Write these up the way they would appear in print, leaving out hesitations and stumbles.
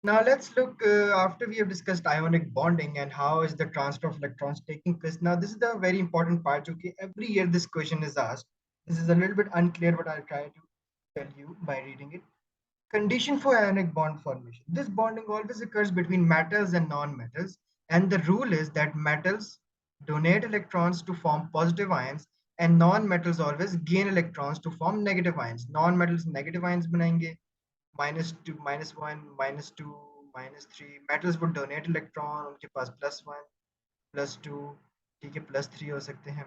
Now let's look after we have discussed ionic bonding and how is the transfer of electrons taking place. Now this is the very important part. Okay, every year this question is asked. This is a little bit unclear, but I'll try to tell you by reading it. Condition for ionic bond formation. This bonding always occurs between metals and non-metals, and the rule is that metals donate electrons to form positive ions, and non-metals always gain electrons to form negative ions. Non-metals negative ions बनाएंगे, -2, -1, -2, -3. Metals would donate electron, उनके पास +1, +2, ठीक है, +3 हो सकते हैं.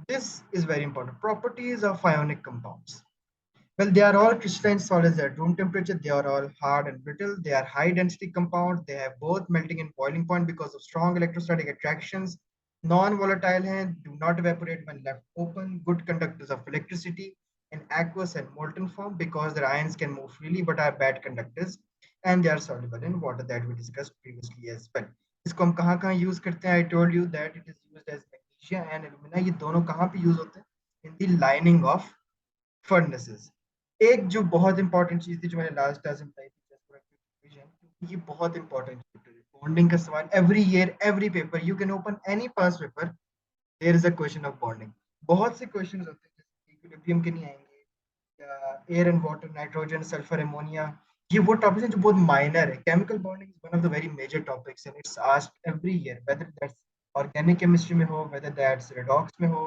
This is very important. Properties of ionic compounds. Well, they are all crystalline solids at room temperature. They are all hard and brittle. They are high density compounds. They have both melting and boiling point because of strong electrostatic attractions. Non-volatile हैं, do not evaporate when left open. Good conductors of electricity in aqueous and molten form because their ions can move freely but are bad conductors. And they are soluble in water that we discussed previously as well. इसको हम कहाँ use करते हैं? I told you that it is used as magnesia and alumina. ये दोनों कहाँ पे use होते हैं? In the lining of furnaces. एक जो बहुत इंपॉर्टेंट चीज थी जो मैंने लास्ट क्लास में बताई थी, क्योंकि ये बहुत इंपॉर्टेंट चैप्टर है. बॉन्डिंग का सवाल every year every paper you can open any past paper, there is a question of bonding. बहुत से क्वेश्चंस होते हैं जैसे इक्विलिब्रियम के नहीं आएंगे, या air and water, nitrogen, sulphur, ammonia. ये वो टॉपिक्स हैं जो बहुत माइनर है. Chemical bonding is one of the very major topics and it's asked every year, whether that's organic chemistry में हो, वेदर दैट्स रेडॉक्स में हो,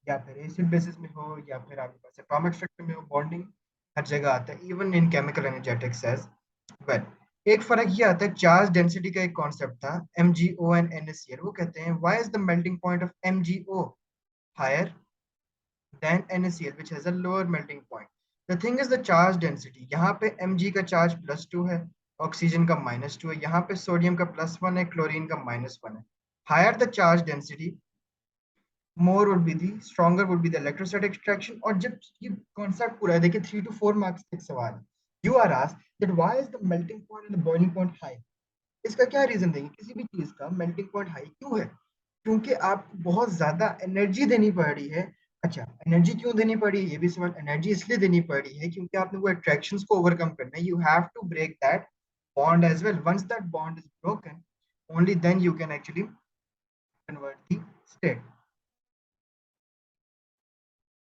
या फिर एसिड बेसिस में हो, या फिर आपके पास एटॉमिक स्ट्रक्चर में हो. बॉन्डिंग हर जगह आता है, even in chemical energetics as well. एक फर्क ये आता है, चार्ज डेंसिटी का एक कॉन्सेप्ट था, MgO एंड NaCl. वो कहते हैं why is the melting point of MgO higher than NaCl which has a lower melting point. The thing is the charge density. यहाँ पे Mg का चार्ज +2 है, ऑक्सीजन का -2 है, यहाँ पे सोडियम का +1 है, क्लोरीन का -1 है. Higher the charge density, more would be the stronger would be the electrostatic attraction. और जब ये कॉन्सेप्ट पूरा है, देखिए 3 to 4 मार्क्स का एक सवाल, you are asked that why is the melting point and the boiling point high. इसका क्या रीजन देंगे? किसी भी चीज का मेल्टिंग पॉइंट हाई क्यों है? क्योंकि आपको बहुत ज्यादा एनर्जी देनी पड़ रही है. अच्छा, एनर्जी क्यों देनी पड़ी? ये भी सवाल. एनर्जी इसलिए देनी पड़ी है क्योंकि आपने वो अट्रैक्शंस को ओवरकम करना है. You have to break that bond as well. Once that bond is broken, only then you can actually convert the state.